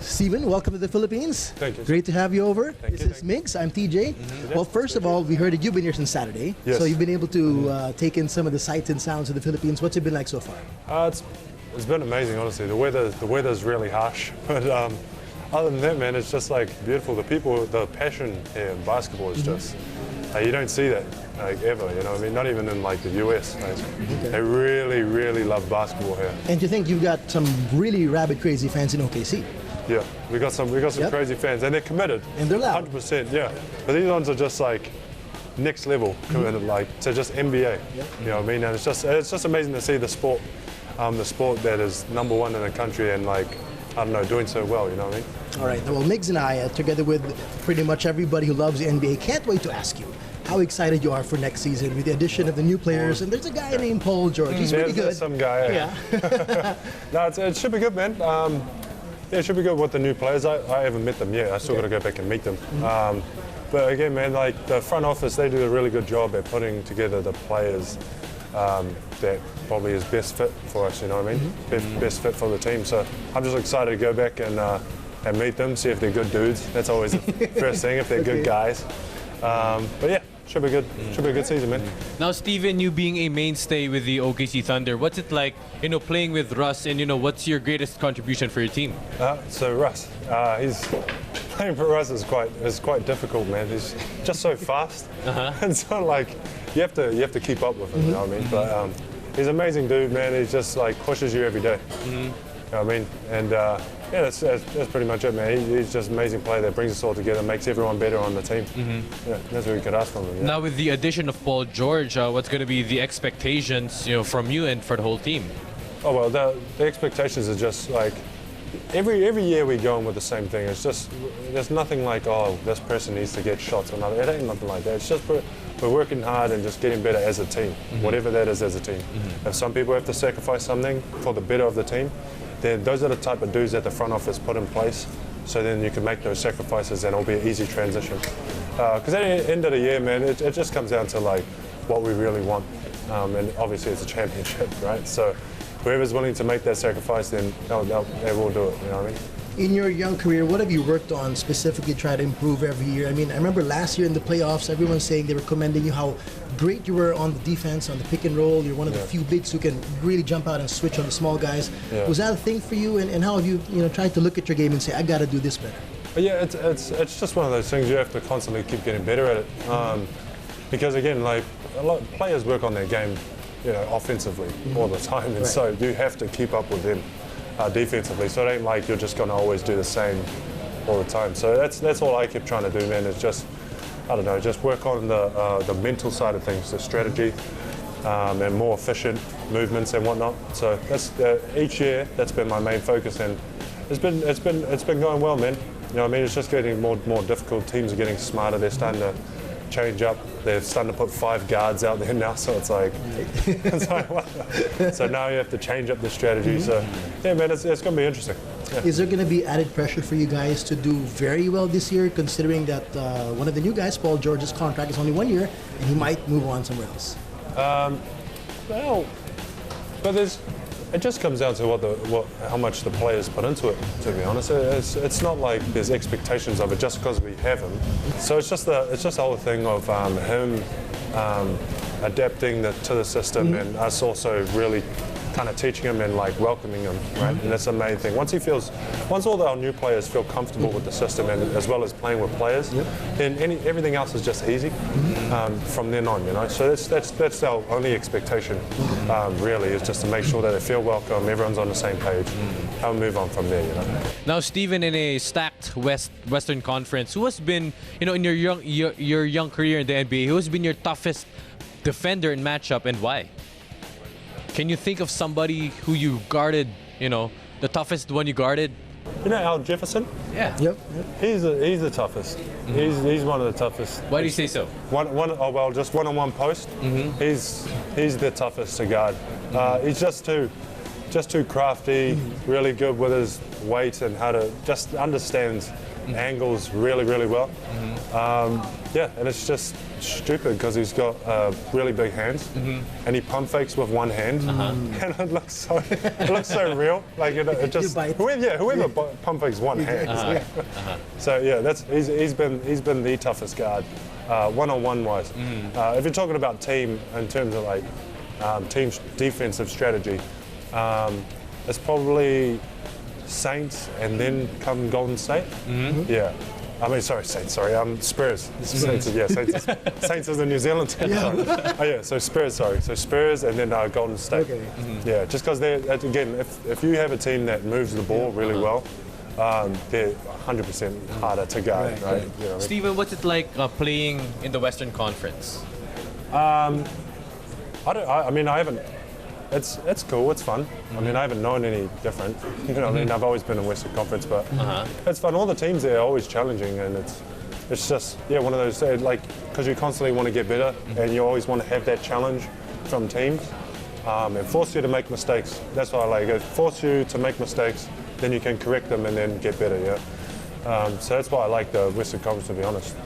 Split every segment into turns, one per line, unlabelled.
Steven, welcome to the Philippines.
Thank you.
Great to have you over.
Thank
this
you.
is Migs. I'm TJ. Well, first of all, we heard that you've been here since Saturday.
Yes.
So you've been able to take in some of the sights and sounds of the Philippines. What's it been like so far?
It's been amazing, honestly. The weather's really harsh, but other than that, man, it's just like beautiful. The people, the passion here in basketball is just you don't see that like ever. You know what I mean? Not even in like the US. Like, They really love basketball here.
And you think you've got some really rabid, crazy fans in OKC?
Yeah, we got some crazy fans, and they're committed.
And they're loud.
100%. Yeah, but these ones are just like next level committed, like to just NBA. You know what I mean? And it's just amazing to see the sport that is #1 in the country and like I don't know, doing so well. You know what I mean?
All right. Well, Migs and I, together with pretty much everybody who loves the NBA, can't wait to ask you how excited you are for next season with the addition of the new players. And there's a guy named Paul George. He's pretty good.
There's some guy.
Yeah.
No, it should be good, man. Yeah, it should be good with the new players. I haven't met them yet. I still got to go back and meet them. But again, man, like the front office, they do a really good job at putting together the players that probably is best fit for us. You know what I mean? Best fit for the team. So I'm just excited to go back and meet them, see if they're good dudes. That's always the first thing, if they're good guys. But yeah. Should be good. Should be a good season, man.
Now, Steven, you being a mainstay with the OKC Thunder, what's it like, playing with Russ, and what's your greatest contribution for your team?
So Russ, playing for Russ is quite difficult, man. He's just so fast. It's not like you have to keep up with him. You know what I mean? But he's an amazing dude, man. He just like pushes you every day. You know what I mean? And yeah, that's pretty much it, man. He's just an amazing player that brings us all together, makes everyone better on the team. Yeah, that's what we could ask from him. Yeah.
Now, with the addition of Paul George, what's going to be the expectations, from you and for the whole team?
Oh well, the expectations are just like every year we go in with the same thing. It's just there's nothing like this person needs to get shots or nothing. It ain't nothing like that. It's just we're working hard and just getting better as a team, whatever that is as a team. If some people have to sacrifice something for the better of the team, then those are the type of dudes that the front office put in place, so then you can make those sacrifices and it'll be an easy transition. Because at the end of the year, man, it just comes down to like what we really want, and obviously it's a championship, right? So whoever's willing to make that sacrifice, then they will do it. You know what I mean?
In your young career, what have you worked on specifically to try to improve every year? I mean, I remember last year in the playoffs, everyone saying they were commending you how great you were on the defense, on the pick and roll. You're one of the few bigs who can really jump out and switch on the small guys. Yeah. Was that a thing for you? And how have you tried to look at your game and say, I got to do this better?
Yeah, it's just one of those things you have to constantly keep getting better at it. Because again, like a lot of players work on their game, offensively all the time, and so you have to keep up with them. Defensively, so it ain't like you're just going to always do the same all the time. So that's all I keep trying to do, man, is just, I don't know, just work on the mental side of things, the strategy, and more efficient movements and whatnot. So that's each year that's been my main focus, and it's been going well, man. You know what I mean? It's just getting more difficult. Teams are getting smarter. They're starting to change up. They're starting to put 5 guards out there now, so it's like, so now you have to change up the strategy. So yeah, man, it's going to be interesting. Yeah.
Is there going to be added pressure for you guys to do very well this year, considering that one of the new guys, Paul George's contract is only 1 year, and he might move on somewhere else?
Well, but it just comes down to how much the players put into it. To be honest, it's not like there's expectations of it just because we have him. So it's just the whole thing of him adapting to the system, and us also really kind of teaching him and like welcoming him, right? And that's the main thing. Once all our new players feel comfortable with the system, and as well as playing with players, then everything else is just easy from then on. So that's our only expectation, really, is just to make sure that they feel welcome, everyone's on the same page, and move on from there.
Now, Steven, in a stacked Western Conference, who has been, in your young career in the NBA, who has been your toughest defender in matchup, and why? Can you think of somebody who you guarded, the toughest one you guarded?
Al Jefferson?
Yeah.
Yep.
He's the toughest. He's one of the toughest.
Why do you say so?
Just one-on-one post. He's the toughest to guard. He's just too crafty, really good with his weight and how to just understands angles really, really well. Yeah, and it's just stupid because he's got really big hands, and he pump fakes with one hand, and it looks so real. Like it just whoever pump fakes one hand. So yeah, he's been the toughest guard, one-on-one wise. If you're talking about team in terms of like team defensive strategy, it's probably Saints and then come Golden State. Yeah. I mean, Saints. Spurs. Saints is in New Zealand team. So Spurs. So Spurs and then Golden State.
Okay.
Yeah, just because again, if you have a team that moves the ball really well, they're 100% harder to guard, right? You know what I mean?
Steven, what's it like playing in the Western Conference?
I haven't. It's cool. It's fun. I mean, I haven't known any different. You know, I mean, I've always been in Western Conference, but it's fun. All the teams there are always challenging, and it's just one of those like because you constantly want to get better, and you always want to have that challenge from teams, and force you to make mistakes. That's what I like. It force you to make mistakes, then you can correct them and then get better. Yeah. So that's why I like the Western Conference, to be honest.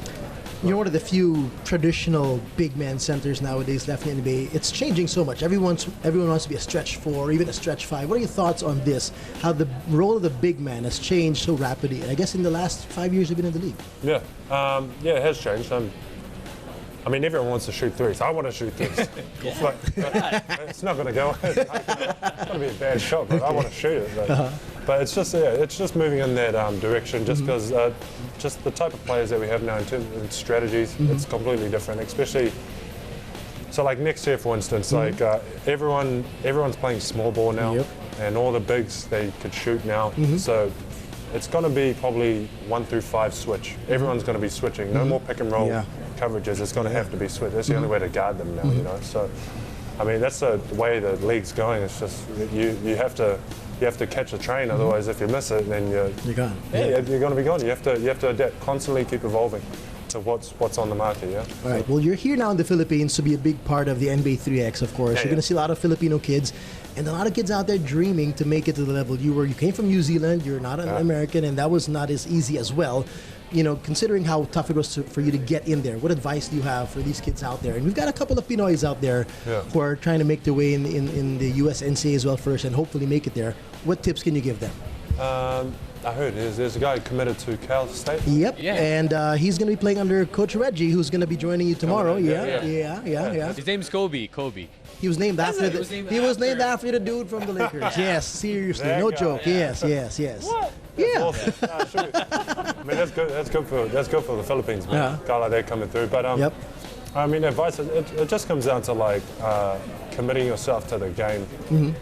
You're one of the few traditional big man centers nowadays left in the NBA. It's changing so much. Everyone wants to be a stretch 4 or even a stretch 5. What are your thoughts on this? How the role of the big man has changed so rapidly? And I guess in the last 5 years you've been in the league.
Yeah, it has changed. I mean, everyone wants to shoot threes. I want to shoot threes. But it's not going to go. It's going to be a bad shot, but I want to shoot it. But it's just moving in that direction. Just because just the type of players that we have now in terms of strategies, it's completely different. Especially so, like next year, for instance, like everyone's playing small ball now, and all the bigs they could shoot now. So it's going to be probably 1 through 5 switch. Everyone's going to be switching. No more pick and roll coverages. It's going to have to be switch. That's the only way to guard them now. You know. So, I mean, that's the way the league's going. It's just you have to catch the train. Otherwise, if you miss it, then you're
gone.
Yeah, you're going to be gone. You have to adapt, constantly keep evolving to what's on the market. Yeah.
All right. Well, you're here now in the Philippines to be a big part of the NBA 3X, of course. You're going to see a lot of Filipino kids. And a lot of kids out there dreaming to make it to the level you were. You came from New Zealand. You're not an American, and that was not as easy as well. You know, considering how tough it was for you to get in there, what advice do you have for these kids out there? And we've got a couple of Pinoys out there who are trying to make their way in the US NCAA as well first, and hopefully make it there. What tips can you give them?
I heard there's a guy committed to Cal State.
Yep, and he's going to be playing under Coach Reggie, who's going to be joining you tomorrow. Yeah.
His name's Kobe.
He was named after the dude from the Lakers. Yes, seriously, no joke. Yes.
What?
Yeah.
Awesome. I mean, that's good for the Philippines, man. Guy like that coming through. But I mean, advice. It just comes down to like committing yourself to the game,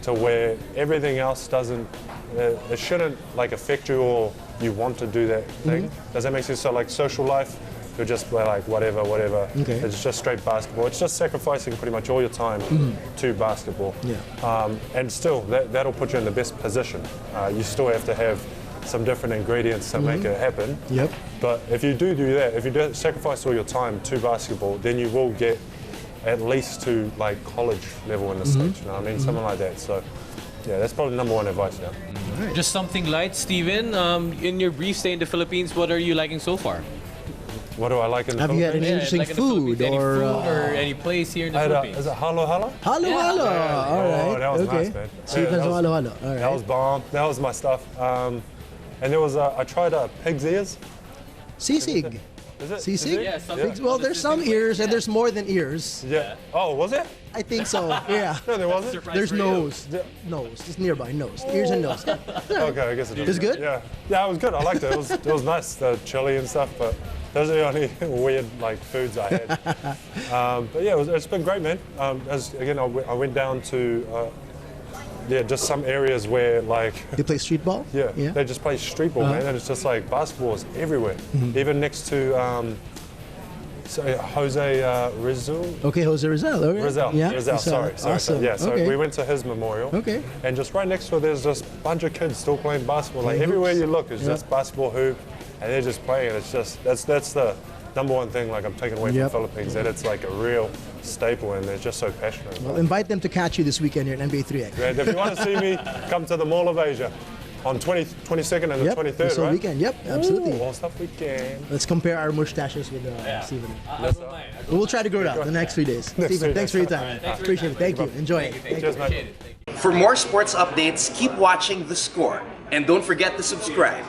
to where everything else doesn't. It shouldn't like affect you, or you want to do that thing. Does that make sense? So like social life, you're just like whatever.
Okay.
It's just straight basketball. It's just sacrificing pretty much all your time to basketball.
Yeah.
And still, that'll put you in the best position. You still have to have some different ingredients to make it happen.
Yep.
But if you do that, if you do sacrifice all your time to basketball, then you will get at least to like college level in the States. You know what I mean? Something like that. So yeah, that's probably number one advice now.
Right. Just something light, Steven. In your brief stay in the Philippines, what are you liking so far?
What do I like in the
Have you had any interesting
like
food
or any place here in the Philippines?
Is it halo halo?
Halo. All right.
Oh, that was nice, man.
Steven's halo. All right.
That was bomb. That was my stuff. And there was I tried pig's ears.
Sisig.
Is it?
Sisig?
Yeah,
Well, there's some ears and there's more than ears.
Yeah. Oh, was it?
I think so. Yeah.
No, there wasn't.
There's nose. Nose. Just nearby. Nose. Ears and nose.
Okay, I guess it is.
It's good?
Yeah. Yeah, it was good. I liked it. It was nice, the chili and stuff, but those are the only weird like foods I had. But yeah, it's been great, man. I went down to just some areas where like
You play street ball?
yeah, they just play street ball, man, and it's just like basketball is everywhere. Even next to Jose Rizal.
Okay, Jose Rizal. Okay.
Rizal.
Yeah.
Rizal. Sorry.
Awesome.
Yeah. So
okay.
we went to his memorial.
Okay.
And just right next to it, there's just a bunch of kids still playing basketball. Like everywhere you look, it's just basketball hoop, and they're just playing. It's just that's the number one thing. Like I'm taking away from the Philippines, that it's like a real staple, and they're just so passionate.
Well, invite them to catch you this weekend here at NBA 3X.
And if you want to see me, come to the Mall of Asia. On 22nd and the
Yep,
23rd,
this whole
right?
weekend. Yep, absolutely.
All stuff weekend.
Let's compare our mustaches with Steven.
I don't mind.
We'll try to grow it out the next 3 days. Steven, thanks for your time. Appreciate it. Thank you. Enjoy it. Thank you.
Cheers, mate.
For more sports updates, keep watching The Score. And don't forget to subscribe.